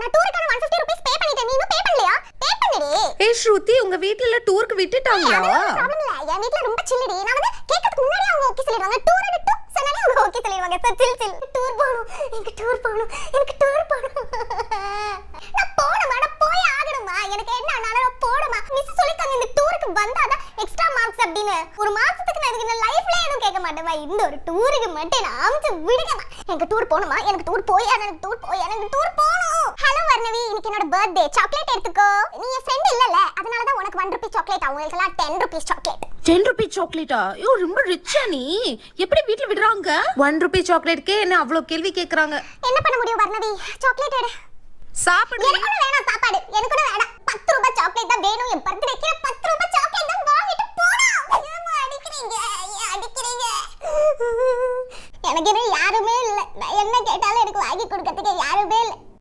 நான் டூருக்கான 150 ரூபீஸ் பே பண்ணிட்டேன். நீ இன்னும் பே பண்ணலையா? பே பண்ணுடி. ஏய் ஸ்ருதி, உங்க வீட்ல டூருக்கு விட்டுட்டாங்களா? ப்ராப்ளம் இல்ல. என் வீட்ல ரொம்ப சில்லுடி. நான் வந்து கேட்கிறதுக்கு முன்னாடி அவங்க ஓகே சொல்லிடுவாங்க. டூர் எடுத்து சொன்னாலே அவங்க ஓகே சொல்லிடுவாங்க. சில் சில். டூர் போணும். எனக்கு டூர் போணும். நான் போணுமா? நான் போய் ஆகணுமா? எனக்கு என்ன ஆனாலும் போணுமா? மிஸ் சொல்லிட்டாங்க இந்த டூருக்கு வந்தாதான் எக்ஸ்ட்ரா மார்க்ஸ் அப்படினு. ஒரு மாசத்துக்கு நான் இதுக்கு லைஃப்ல எதுவும் கேட்க மாட்டேமா. இந்த ஒரு டூருக்கு மட்டும் நான் ஆம்ச்சு விடுங்கமா. எனக்கு டூர் போணுமா? எனக்கு டூர் போய் எனக்கு டூர் போணும். ஹலோ வர்ணவி, இன்னைக்கு என்னோட பர்த்டே. சாக்லேட் எடுத்துக்கோ. நீ என் ஃப்ரெண்ட் இல்லல, அதனால தான் உனக்கு 1 ரூபாய் சாக்லேட். அவங்களுக்கெல்லாம் 10 ரூபாய் சாக்லேட். 10 ரூபாய் சாக்லேட்டா? ஐயோ ரொம்ப ரிச்சா நீ. எப்படி வீட்ல விடுறாங்க? 1 ரூபாய் சாக்லேட்க்கே என்ன அவ்ளோ கேள்வி கேக்குறாங்க? என்ன பண்ண முடியும் வர்ணவி? சாக்லேட் எடு. சாப்பிடு. எனக்கு கூட வேணாம் சாப்பாடு. எனக்கு கூட வேணாம். 10 ரூபாய் சாக்லேட் தான் வேணும். என் பர்த்டேக்கு 10 ரூபாய் சாக்லேட் தான் வாங்கிட்டு போடா. ஏமா அடிக்குறீங்க? எனக்கு யாருமே இல்ல. நான் என்ன கேட்டாலும் எனக்கு வாங்கி கொடுக்கிறதுக்கு யாருமே இல்ல.